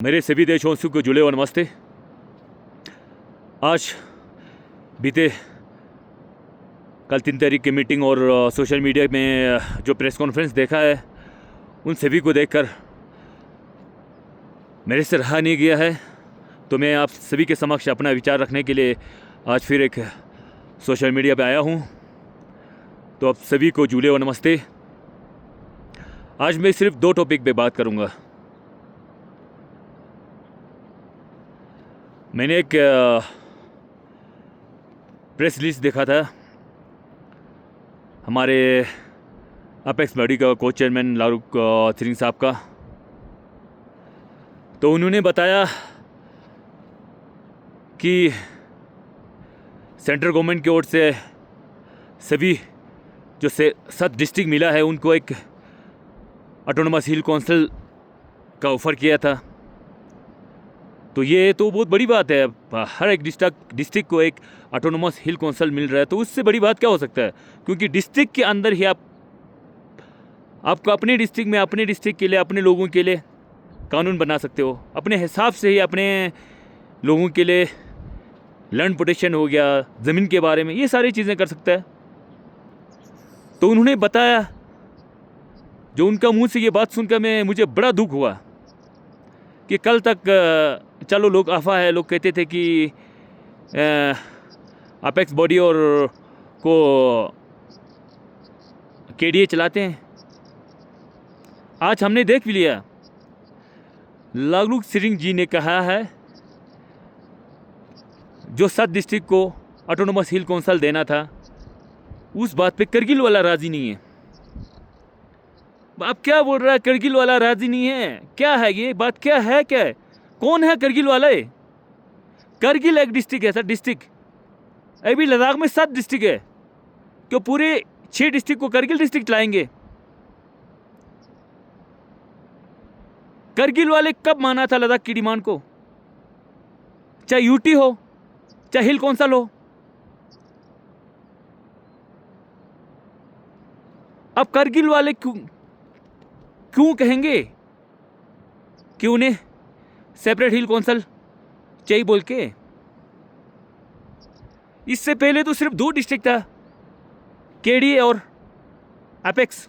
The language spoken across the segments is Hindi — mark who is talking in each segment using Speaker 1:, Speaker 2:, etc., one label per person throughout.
Speaker 1: मेरे सभी देशवासियों को जुड़े हुए नमस्ते। आज बीते कल 3 तारीख की मीटिंग और सोशल मीडिया में जो प्रेस कॉन्फ्रेंस देखा है, उन सभी को देखकर मेरे से रहा नहीं गया है, तो मैं आप सभी के समक्ष अपना विचार रखने के लिए आज फिर एक सोशल मीडिया पे आया हूँ। तो आप सभी को जुड़े हुए नमस्ते। आज मैं सिर्फ 2 टॉपिक पे बात करूँगा। मैंने एक प्रेस रिलीज देखा था हमारे अपेक्स बॉडी का को चेयरमैन लारूक सिंह साहब का। तो उन्होंने बताया कि सेंट्रल गवर्नमेंट की ओर से सभी जो 7 डिस्ट्रिक्ट मिला है उनको एक ऑटोनोमस हिल काउंसिल का ऑफ़र किया था। तो ये तो बहुत बड़ी बात है। हर एक डिस्ट्रिक्ट को एक ऑटोनोमस हिल काउंसिल मिल रहा है, तो उससे बड़ी बात क्या हो सकता है? क्योंकि डिस्ट्रिक्ट के अंदर ही आपको अपने डिस्ट्रिक्ट में अपने डिस्ट्रिक्ट के लिए अपने लोगों के लिए कानून बना सकते हो। अपने हिसाब से ही अपने लोगों के लिए लैंड प्रोटेक्शन हो गया, ज़मीन के बारे में, ये सारी चीज़ें कर सकता है। तो उन्होंने बताया, जो उनका मुंह से ये बात सुनकर मुझे बड़ा दुख हुआ कि कल तक चलो लोग अफवाह है, लोग कहते थे कि अपेक्स बॉडी और को केडीए चलाते हैं। आज हमने देख भी लिया, लारूक सिंह जी ने कहा है जो 7 डिस्ट्रिक्ट को ऑटोनोमस हिल काउंसिल देना था, उस बात पे करगिल वाला राजी नहीं है। आप क्या बोल रहा है? करगिल वाला राजी नहीं है? क्या है ये बात? क्या है? क्या है? कौन है करगिल वाला? करगिल एक डिस्ट्रिक्ट है सर, डिस्ट्रिक्ट। अभी लद्दाख में 7 डिस्ट्रिक्ट है, क्यों पूरे 6 डिस्ट्रिक्ट को करगिल डिस्ट्रिक्ट लाएंगे? करगिल वाले कब माना था लद्दाख की डिमांड को? चाहे यूटी हो, चाहे हिल काउंसिल हो। अब करगिल वाले क्यों कहेंगे कि उन्हें सेपरेट हिल काउंसिल चाहिए बोल के? इससे पहले तो सिर्फ 2 डिस्ट्रिक्ट था, केडीए और अपेक्स।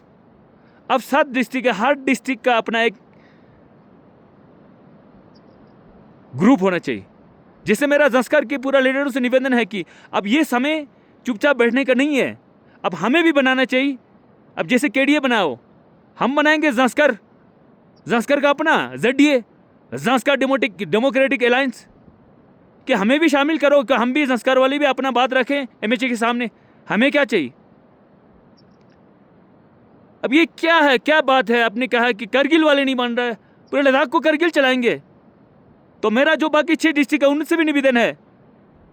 Speaker 1: अब 7 डिस्ट्रिक्ट है। हर डिस्ट्रिक्ट का अपना एक ग्रुप होना चाहिए। जिससे मेरा जंस्कार के पूरा लीडरों से निवेदन है कि अब ये समय चुपचाप बैठने का नहीं है, अब हमें भी बनाना चाहिए। अब जैसे केडीए बनाओ, हम बनाएंगे जंस्कार का अपना जेडीए, जंस्कार डेमोक्रेटिक अलायंस, कि हमें भी शामिल करो, कि हम भी जंस्कार वाले भी अपना बात रखें एमएचए के सामने। हमें क्या चाहिए? अब ये क्या है, क्या बात है? आपने कहा कि करगिल वाले नहीं मान रहा है, पूरे लद्दाख को करगिल चलाएंगे। तो मेरा जो बाकी 6 डिस्ट्रिक्ट है उनसे भी निवेदन है,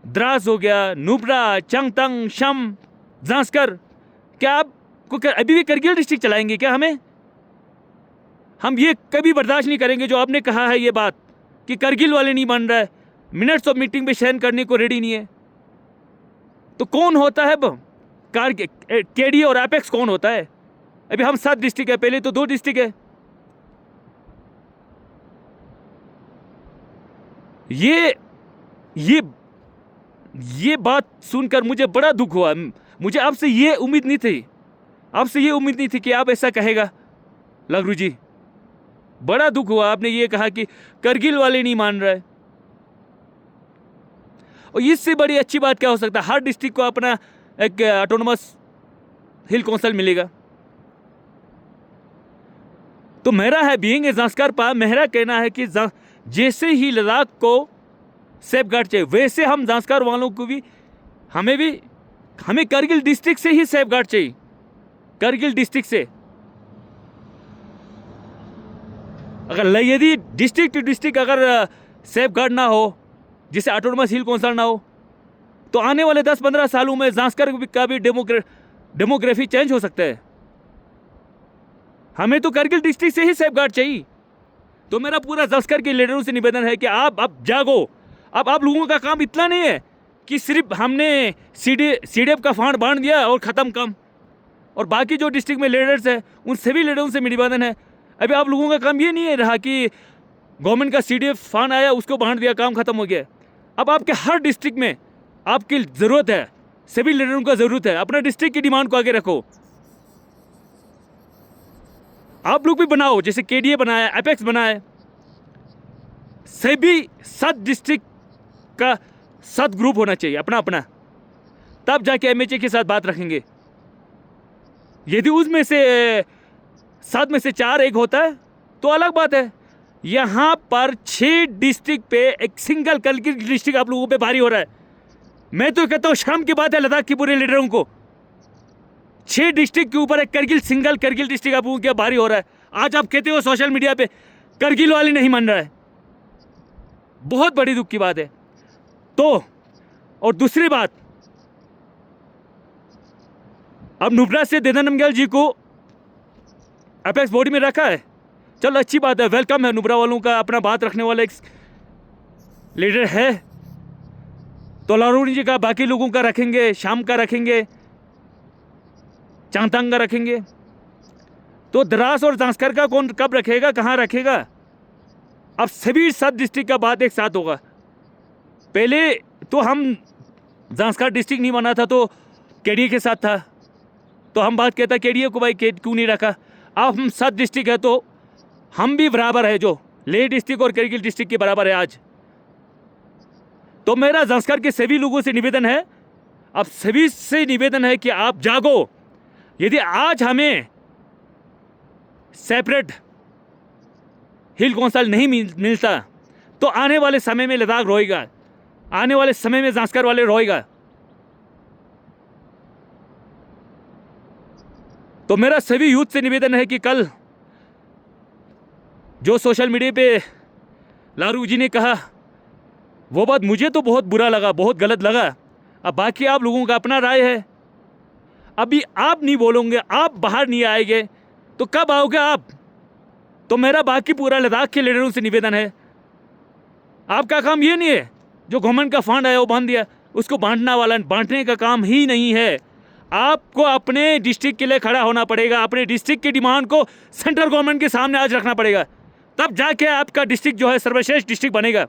Speaker 1: द्रास हो गया, नुब्रा, चंगतंग, शम, जंस्कर, क्या आपको अभी भी करगिल डिस्ट्रिक्ट चलाएंगे क्या? हम ये कभी बर्दाश्त नहीं करेंगे। जो आपने कहा है ये बात कि करगिल वाले नहीं मान रहा है, मिनट्स ऑफ मीटिंग पे साइन करने को रेडी नहीं है, तो कौन होता है केडीए और एपेक्स? कौन होता है? अभी हम 7 डिस्ट्रिक्ट है, पहले तो 2 डिस्ट्रिक्ट है। ये बात सुनकर मुझे बड़ा दुख हुआ। मुझे आपसे ये उम्मीद नहीं थी कि आप ऐसा कहेगा लारू जी। बड़ा दुख हुआ, आपने ये कहा कि करगिल वाले नहीं मान रहे। और इससे बड़ी अच्छी बात क्या हो सकता है? हर डिस्ट्रिक्ट को अपना एक ऑटोनोमस हिल काउंसिल मिलेगा। तो मेरा है बीइंग ए जंस्कार पा, मेरा कहना है कि जैसे ही लद्दाख को सेफ गार्ड चाहिए, वैसे हम जंस्कार वालों को भी हमें करगिल डिस्ट्रिक्ट से ही सेफ गार्ड चाहिए। करगिल डिस्ट्रिक्ट से अगर यदि डिस्ट्रिक्ट टू डिस्ट्रिक्ट अगर सेफ गार्ड ना हो, जिसे ऑटोनोमस हिल काउंसिल ना हो, तो आने वाले 10-15 सालों में जंस्कार का भी डेमोग्राफी चेंज हो सकता है। हमें तो करगिल डिस्ट्रिक्ट से ही सेफ गार्ड चाहिए। तो मेरा पूरा जंस्कार के लीडरों से निवेदन है कि आप अब जागो। अब आप लोगों का काम इतना नहीं है कि सिर्फ हमने सीडीएफ का फंड बांट दिया और ख़त्म काम। और बाकी जो डिस्ट्रिक्ट में लीडर्स हैं, उन सभी लीडरों से निवेदन है, अभी आप लोगों का काम ये नहीं रहा कि गवर्नमेंट का CDF फंड आया, उसको बांट दिया, काम खत्म हो गया। अब आपके हर डिस्ट्रिक्ट में आपकी ज़रूरत है, सभी लीडरों का ज़रूरत है, अपना डिस्ट्रिक्ट की डिमांड को आगे रखो। आप लोग भी बनाओ, जैसे KDA बनाया, एपेक्स बनाया, सभी 7 डिस्ट्रिक्ट का 7 ग्रुप होना चाहिए अपना अपना, तब जाके MHA के साथ बात रखेंगे। यदि उसमें से 7 में से 4 एक होता है तो अलग बात है। यहाँ पर 6 डिस्ट्रिक्ट पे एक सिंगल करगिल डिस्ट्रिक्ट आप लोगों पे भारी हो रहा है। मैं तो कहता हूँ शर्म की बात है लद्दाख के पूरे लीडरों को, 6 डिस्ट्रिक्ट के ऊपर एक सिंगल करगिल डिस्ट्रिक्ट आप लोगों के भारी हो रहा है। आज आप कहते हो सोशल मीडिया पे करगिल वाले नहीं मान रहा है, बहुत बड़ी दुख की बात है। तो और दूसरी बात, अब नुब्रा से देदा नमग्याल जी को अपेक्स बॉडी में रखा है, चलो अच्छी बात है, वेलकम है। नुब्रा वालों का अपना बात रखने वाला एक लीडर है, तो लारूनी जी का, बाकी लोगों का रखेंगे, शाम का रखेंगे, चांगतांग का रखेंगे, तो द्रास और जांस्कर का कौन कब रखेगा, कहाँ रखेगा? अब सभी 7 डिस्ट्रिक्ट का बात एक साथ होगा। पहले तो हम जांस्कर डिस्ट्रिक्ट नहीं बना था तो KDA के साथ था, तो हम बात कहता KDA को भाई क्यों नहीं रखा। अब हम 7 डिस्ट्रिक्ट है तो हम भी बराबर है, जो लेह डिस्ट्रिक्ट और करगिल डिस्ट्रिक्ट के बराबर है आज। तो मेरा जांस्कर के सभी लोगों से निवेदन है, अब सभी से निवेदन है कि आप जागो। यदि आज हमें सेपरेट हिल कौंसल नहीं मिलता तो आने वाले समय में लद्दाख रोएगा, आने वाले समय में जांस्कर वाले रोएगा। तो मेरा सभी यूथ से निवेदन है कि कल जो सोशल मीडिया पे लारू जी ने कहा वो बात मुझे तो बहुत बुरा लगा, बहुत गलत लगा। अब बाकी आप लोगों का अपना राय है। अभी आप नहीं बोलोगे, आप बाहर नहीं आएंगे तो कब आओगे आप? तो मेरा बाकी पूरा लद्दाख के लीडरों से निवेदन है, आपका काम ये नहीं है जो गवर्नमेंट का फंड आया वो बांध दिया, उसको बांटने का काम ही नहीं है। आपको अपने डिस्ट्रिक्ट के लिए खड़ा होना पड़ेगा, अपने डिस्ट्रिक्ट की डिमांड को सेंट्रल गवर्नमेंट के सामने आज रखना पड़ेगा, तब जाके आपका डिस्ट्रिक्ट जो है सर्वश्रेष्ठ डिस्ट्रिक्ट बनेगा।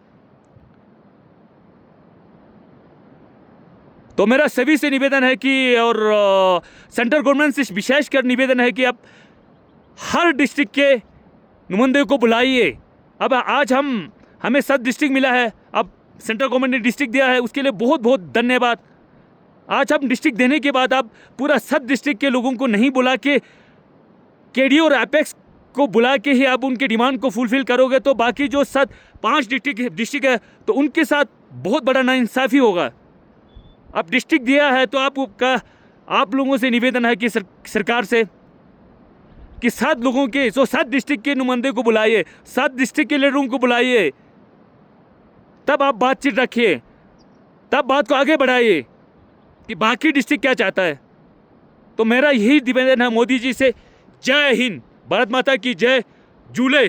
Speaker 1: तो मेरा सभी से निवेदन है कि, और सेंट्रल गवर्नमेंट से विशेषकर निवेदन है कि आप हर डिस्ट्रिक्ट के नुमाइंदे को बुलाइए। अब आज हमें 7 डिस्ट्रिक्ट मिला है, अब सेंट्रल गवर्नमेंट ने डिस्ट्रिक्ट दिया है, उसके लिए बहुत बहुत धन्यवाद। आज हम डिस्ट्रिक्ट देने के बाद आप पूरा 7 डिस्ट्रिक्ट के लोगों को नहीं बुला के KDA और एपेक्स को बुला के ही आप उनकी डिमांड को फुलफिल करोगे तो बाकी जो 5 डिस्ट्रिक्ट है तो उनके साथ बहुत बड़ा नाइंसाफ़ी होगा। अब डिस्ट्रिक्ट दिया है तो आप लोगों से निवेदन है कि सरकार से कि 7 लोगों के 7 डिस्ट्रिक्ट के नुमाइंदे को बुलाइए, 7 डिस्ट्रिक्ट के लीडरों को बुलाइए, तब आप बातचीत रखिए, तब बात को आगे बढ़ाइए कि बाकी डिस्ट्रिक्ट क्या चाहता है। तो मेरा यही निवेदन है मोदी जी से। जय हिंद, भारत माता की जय, झूले।